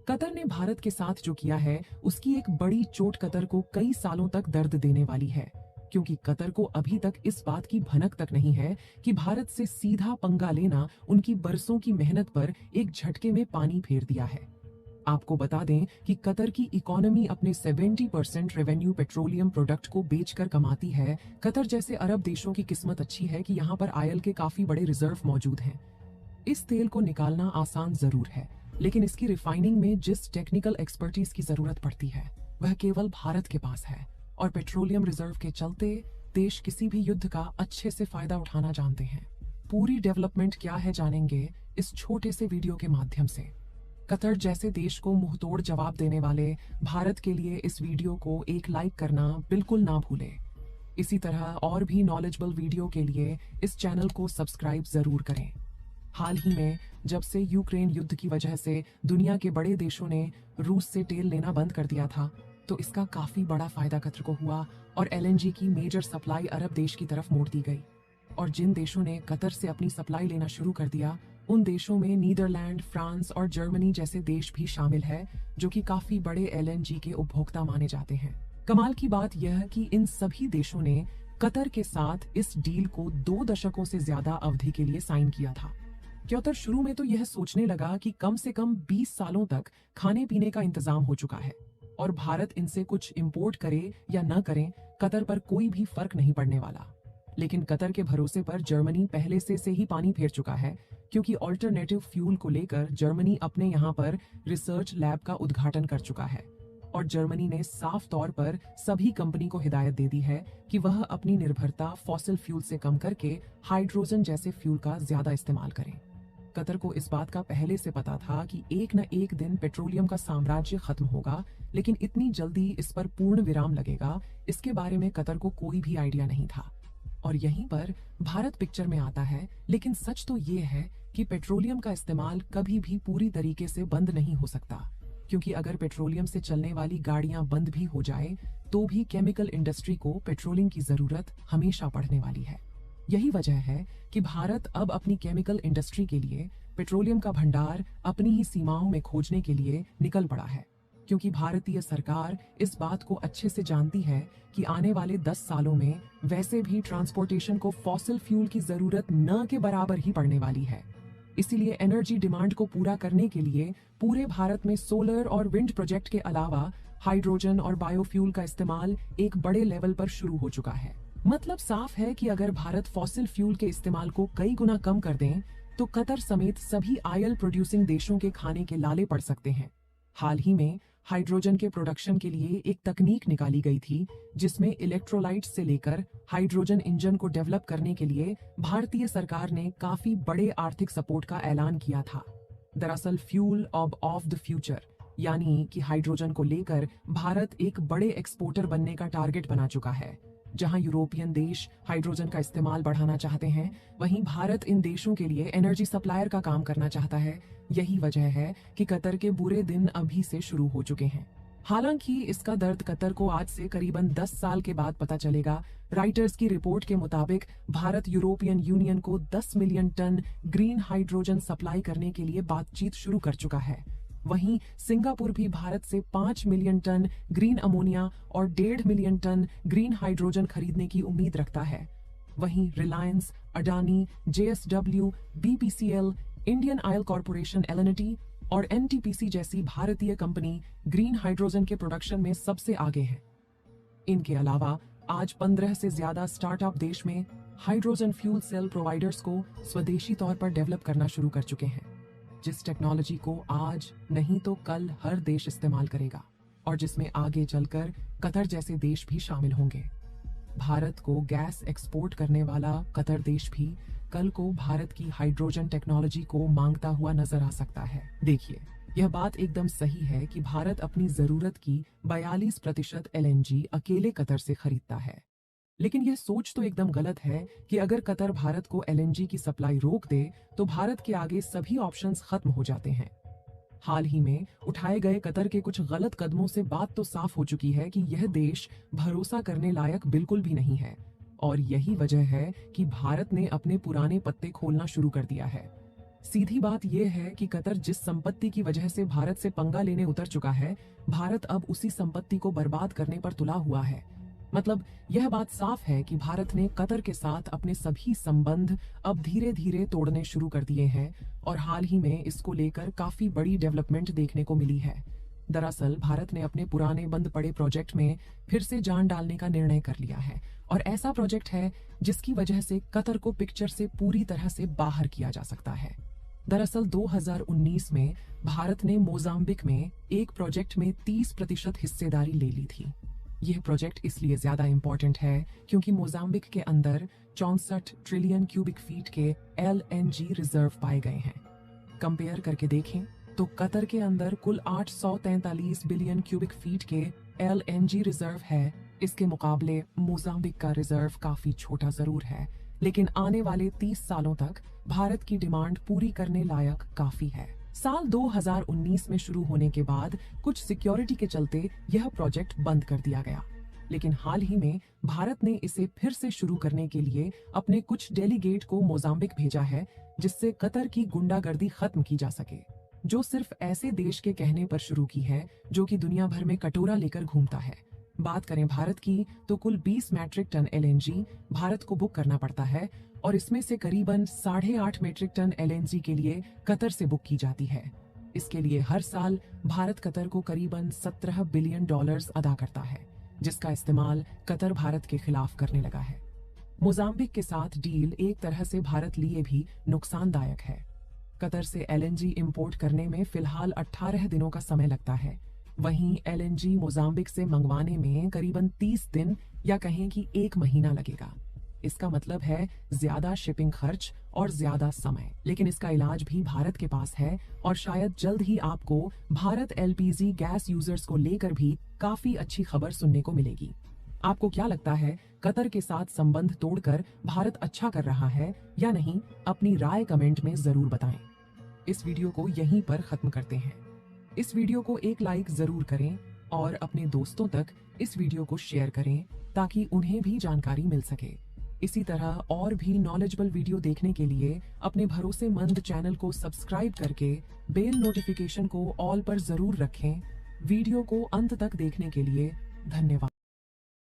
Qatar ने भारत के साथ जो किया है उसकी एक बड़ी चोट कतर को कई सालों तक दर्द देने वाली है, क्योंकि कतर को अभी तक इस बात की भनक तक नहीं है कि भारत से सीधा पंगा लेना उनकी बरसों की मेहनत पर एक झटके में पानी फेर दिया है। आपको बता दें कि कतर की इकोनॉमी अपने 70% रेवेन्यू पेट्रोलियम प्रोडक्ट को बेचकर कमाती है। कतर जैसे अरब देशों की किस्मत अच्छी है कि यहाँ पर ऑयल के काफी बड़े रिजर्व मौजूद हैं। इस तेल को निकालना आसान जरूर है, लेकिन इसकी रिफाइनिंग में जिस टेक्निकल एक्सपर्टीज की जरूरत पड़ती है वह केवल भारत के पास है, और पेट्रोलियम रिजर्व के चलते देश किसी भी युद्ध का अच्छे से फायदा उठाना जानते हैं। पूरी डेवलपमेंट क्या है जानेंगे इस छोटे से वीडियो के माध्यम से। कतर जैसे देश को मुंहतोड़ जवाब देने वाले भारत के लिए इस वीडियो को एक लाइक करना बिल्कुल ना भूलें। इसी तरह और भी नॉलेजेबल वीडियो के लिए इस चैनल को सब्सक्राइब जरूर करें। हाल ही में जब से यूक्रेन युद्ध की वजह से दुनिया के बड़े देशों ने रूस से तेल लेना बंद कर दिया था, तो इसका काफी बड़ा फायदा कतर को हुआ और एलएनजी की मेजर सप्लाई अरब देश की तरफ मोड़ दी गई। और जिन देशों ने कतर से अपनी सप्लाई लेना शुरू कर दिया, उन देशों में नीदरलैंड, फ्रांस और जर्मनी जैसे देश भी शामिल है, जो कि काफी बड़े एलएनजी के उपभोक्ता माने जाते हैं। कमाल की बात यह है कि इन सभी देशों ने कतर के साथ इस डील को 2 दशकों से ज्यादा अवधि के लिए साइन किया था। कतर शुरू में तो यह सोचने लगा कि कम से कम 20 सालों तक खाने पीने का इंतजाम हो चुका है और भारत इनसे कुछ इंपोर्ट करे या न करें, कतर पर कोई भी फर्क नहीं पड़ने वाला। लेकिन कतर के भरोसे पर जर्मनी पहले से ही पानी फेर चुका है, क्योंकि ऑल्टरनेटिव फ्यूल को लेकर जर्मनी अपने यहाँ पर रिसर्च लैब का उद्घाटन कर चुका है। और जर्मनी ने साफ तौर पर सभी कंपनी को हिदायत दे दी है कि वह अपनी निर्भरता फॉसिल फ्यूल से कम करके हाइड्रोजन जैसे फ्यूल का ज्यादा इस्तेमाल करें। कतर को इस बात का पहले से पता था कि एक न एक दिन पेट्रोलियम का साम्राज्य खत्म होगा, लेकिन इतनी जल्दी इस पर पूर्ण विराम लगेगा, इसके बारे में कतर को कोई भी आइडिया नहीं था। और यहीं पर भारत पिक्चर में आता है। लेकिन सच तो ये है कि पेट्रोलियम का इस्तेमाल कभी भी पूरी तरीके से बंद नहीं हो सकता, क्योंकि अगर पेट्रोलियम से चलने वाली गाड़ियां बंद भी हो जाए तो भी केमिकल इंडस्ट्री को पेट्रोलियम की जरूरत हमेशा पड़ने वाली है। यही वजह है कि भारत अब अपनी केमिकल इंडस्ट्री के लिए पेट्रोलियम का भंडार अपनी ही सीमाओं में खोजने के लिए निकल पड़ा है, क्योंकि भारतीय सरकार इस बात को अच्छे से जानती है कि आने वाले 10 सालों में वैसे भी ट्रांसपोर्टेशन को फॉसिल फ्यूल की जरूरत न के बराबर ही पड़ने वाली है। इसीलिए एनर्जी डिमांड को पूरा करने के लिए पूरे भारत में सोलर और विंड प्रोजेक्ट के अलावा हाइड्रोजन और बायोफ्यूल का इस्तेमाल एक बड़े लेवल पर शुरू हो चुका है। मतलब साफ है कि अगर भारत फॉसिल फ्यूल के इस्तेमाल को कई गुना कम कर दें तो कतर समेत सभी ऑयल प्रोड्यूसिंग देशों के खाने के लाले पड़ सकते हैं। हाल ही में हाइड्रोजन के प्रोडक्शन के लिए एक तकनीक निकाली गई थी, जिसमें इलेक्ट्रोलाइट से लेकर हाइड्रोजन इंजन को डेवलप करने के लिए भारतीय सरकार ने काफी बड़े आर्थिक सपोर्ट का ऐलान किया था। दरअसल फ्यूल ऑफ द फ्यूचर यानी कि हाइड्रोजन को लेकर भारत एक बड़े एक्सपोर्टर बनने का टारगेट बना चुका है। जहां यूरोपियन देश हाइड्रोजन का इस्तेमाल बढ़ाना चाहते हैं, वहीं भारत इन देशों के लिए एनर्जी सप्लायर का काम करना चाहता है। यही वजह है कि कतर के बुरे दिन अभी से शुरू हो चुके हैं। हालांकि इसका दर्द कतर को आज से करीबन 10 साल के बाद पता चलेगा। राइटर्स की रिपोर्ट के मुताबिक भारत यूरोपियन यूनियन को 10 million ton green hydrogen supply करने के लिए बातचीत शुरू कर चुका है। वहीं सिंगापुर भी भारत से 5 मिलियन टन ग्रीन अमोनिया और 1.5 मिलियन टन ग्रीन हाइड्रोजन खरीदने की उम्मीद रखता है। वहीं Reliance, Adani, JSW, BPCL, Indian oil corporation LNT और एनटीपीसी जैसी भारतीय कंपनी ग्रीन हाइड्रोजन के प्रोडक्शन में सबसे आगे है। इनके अलावा आज 15 से ज्यादा स्टार्टअप देश में हाइड्रोजन फ्यूल सेल प्रोवाइडर्स को स्वदेशी तौर पर डेवलप करना शुरू कर चुके हैं, जिस टेक्नोलॉजी को आज नहीं तो कल हर देश इस्तेमाल करेगा और जिसमें आगे चलकर कतर जैसे देश भी शामिल होंगे। भारत को गैस एक्सपोर्ट करने वाला कतर देश भी कल को भारत की हाइड्रोजन टेक्नोलॉजी को मांगता हुआ नजर आ सकता है। देखिए, यह बात एकदम सही है कि भारत अपनी जरूरत की 42% एलएनजी अकेले कतर से खरीदता है, लेकिन यह सोच तो एकदम गलत है कि अगर कतर भारत को एलएनजी की सप्लाई रोक दे तो भारत के आगे सभी ऑप्शंस खत्म हो जाते हैं। हाल ही में उठाए गए कतर के कुछ गलत कदमों से बात तो साफ हो चुकी है कि यह देश भरोसा करने लायक बिल्कुल भी नहीं है, और यही वजह है कि भारत ने अपने पुराने पत्ते खोलना शुरू कर दिया है। सीधी बात यह है कि कतर जिस संपत्ति की वजह से भारत से पंगा लेने उतर चुका है, भारत अब उसी संपत्ति को बर्बाद करने पर तुला हुआ है। मतलब यह बात साफ है कि भारत ने कतर के साथ अपने सभी संबंध अब धीरे धीरे तोड़ने शुरू कर दिए हैं और हाल ही में इसको लेकर काफी बड़ी डेवलपमेंट देखने को मिली है। दरअसल भारत ने अपने पुराने बंद पड़े प्रोजेक्ट में फिर से जान डालने का निर्णय कर लिया है और ऐसा प्रोजेक्ट है जिसकी वजह से कतर को पिक्चर से पूरी तरह से बाहर किया जा सकता है। दरअसल 2019 में भारत ने मोजाम्बिक में एक प्रोजेक्ट में 30% हिस्सेदारी ले ली थी। यह प्रोजेक्ट इसलिए ज्यादा इंपॉर्टेंट है क्योंकि मोजाम्बिक के अंदर 64 ट्रिलियन क्यूबिक फीट के LNG रिजर्व पाए गए हैं। कंपेयर करके देखें तो कतर के अंदर कुल 843 बिलियन क्यूबिक फीट के LNG रिजर्व है। इसके मुकाबले मोजाम्बिक का रिजर्व काफी छोटा जरूर है, लेकिन आने वाले 30 सालों तक भारत की डिमांड पूरी करने लायक काफी है। साल 2019 में शुरू होने के बाद कुछ सिक्योरिटी के चलते यह प्रोजेक्ट बंद कर दिया गया, लेकिन हाल ही में भारत ने इसे फिर से शुरू करने के लिए अपने कुछ डेलीगेट को मोजाम्बिक भेजा है, जिससे कतर की गुंडागर्दी खत्म की जा सके, जो सिर्फ ऐसे देश के कहने पर शुरू की है जो कि दुनिया भर में कटोरा लेकर घूमता है। बात करें भारत की तो कुल 20 मैट्रिक टन LNG भारत को बुक करना पड़ता है और इसमें से करीबन 8.5 मैट्रिक टन LNG के लिए कतर से बुक की जाती है। इसके लिए हर साल भारत कतर को करीबन $17 बिलियन अदा करता है, जिसका इस्तेमाल कतर भारत के खिलाफ करने लगा है। मोजाम्बिक के साथ डील एक तरह से भारत लिए भी नुकसानदायक है। कतर से LNG इंपोर्ट करने में फिलहाल 18 दिनों का समय लगता है, वहीं LNG मोजाम्बिक से मंगवाने में करीबन 30 दिन या कहें कि 1 महीना लगेगा। इसका मतलब है ज्यादा शिपिंग खर्च और ज्यादा समय, लेकिन इसका इलाज भी भारत के पास है और शायद जल्द ही आपको भारत LPG गैस यूजर्स को लेकर भी काफी अच्छी खबर सुनने को मिलेगी। आपको क्या लगता है, कतर के साथ संबंध तोड़कर भारत अच्छा कर रहा है या नहीं? अपनी राय कमेंट में जरूर बताएं। इस वीडियो को यहीं पर खत्म करते हैं। इस वीडियो को एक लाइक जरूर करें और अपने दोस्तों तक इस वीडियो को शेयर करें ताकि उन्हें भी जानकारी मिल सके। इसी तरह और भी नॉलेजेबल वीडियो देखने के लिए अपने भरोसेमंद चैनल को सब्सक्राइब करके बेल नोटिफिकेशन को ऑल पर जरूर रखें। वीडियो को अंत तक देखने के लिए धन्यवाद।